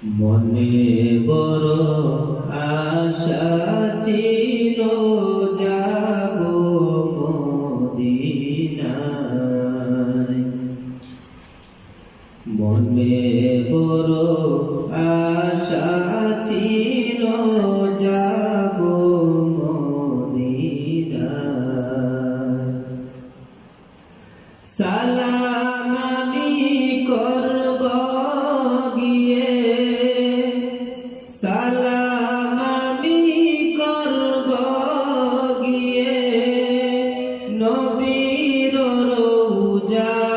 মনে বড় আশা ছিল যাব মদিনায়, মনে বড় আশা ছিল যাব মদিনায়। সালাম আমি করব গিয়ে, সালাম আমি করব গিয়ে নবীর রওজায়।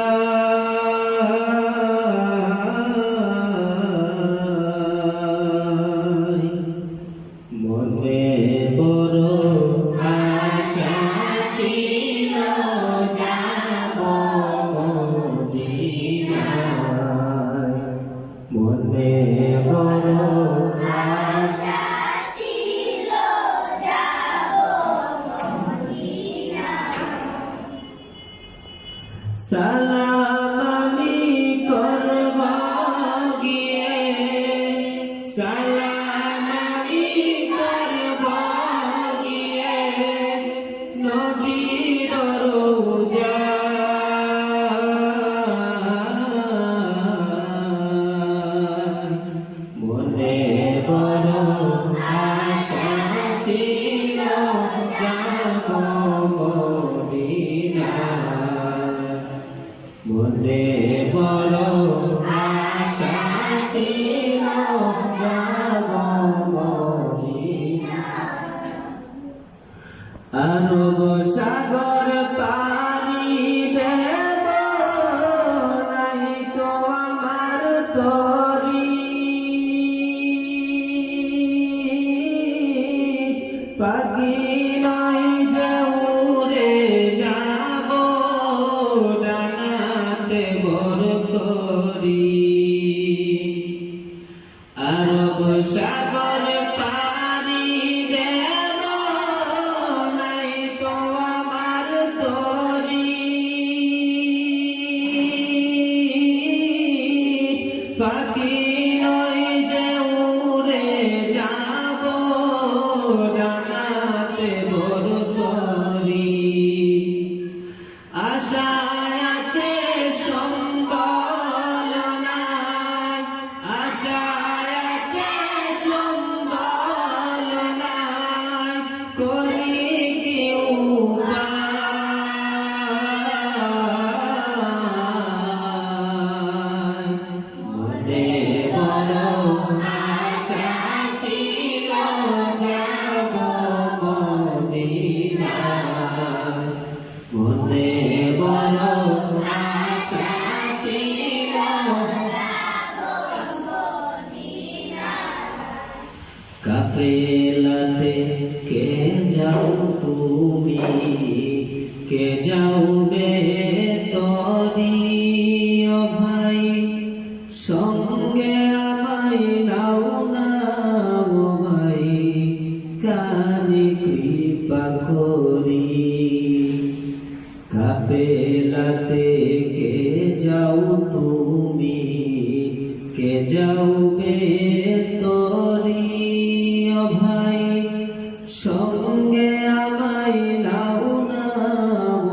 মনে বড় আশা ছিল যাব মদিনায়, মনে বড় আশা ছিল যাব মদিনায়। সালাম আমি করব গিয়ে, সালাম আমি করব গিয়ে নবীর রওজায়। মনে বড় আশা ছিল যাব মদিনায়, মনে বড় আশা ছিল যাব মদিনায়। আরব সাগর পাড়ি দেব, নাই তো আমার তরি, পাখি নয় যে উড়ে যাব, ডানাতে ভর করি। আরব সাগর পাড়ি দেব, নাই তো আমার তরি, পাখি নয় যে উড়ে যাব, ডানাতে ভর করি। আশায় আছে সম্বল নাই, আশায় আছে সম্বল নাই, করি কি উপায়। মনে বড় আশা ছিল যাব মদিনায়, মনে বড় আশা ছিল যাব মদিনায়। কাফেলাতে কে যাও তুমি, কে যাওবে তরি, ও ভাই সঙ্গে আমায় নাও না, ও ভাই কানে কৃপা করি। কাফেলাতে কে যাও তুমি, কে যাওবে তরি, ও ভাই সঙ্গে আমায় নাও না,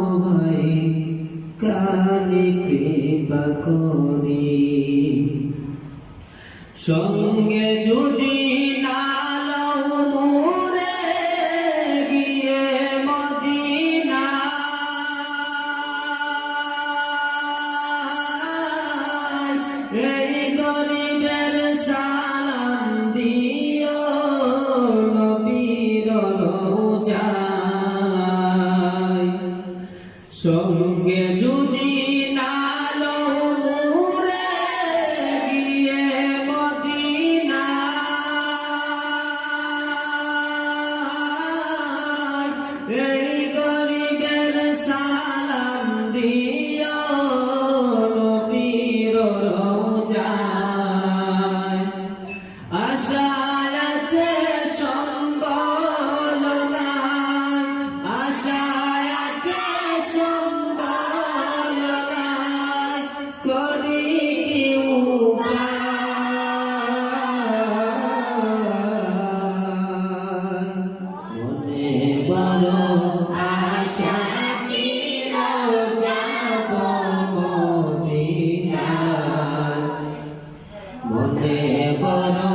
ও ভাই কানে কৃপা করি। সঙ্গে যদি না লও মোরে গিয়ে মদিনায়, এই গরিবের সালাম দিও নবীর রওজায়। সঙ্গে যদি না লও মোরে গিয়ে মদিনায়, মনে বড়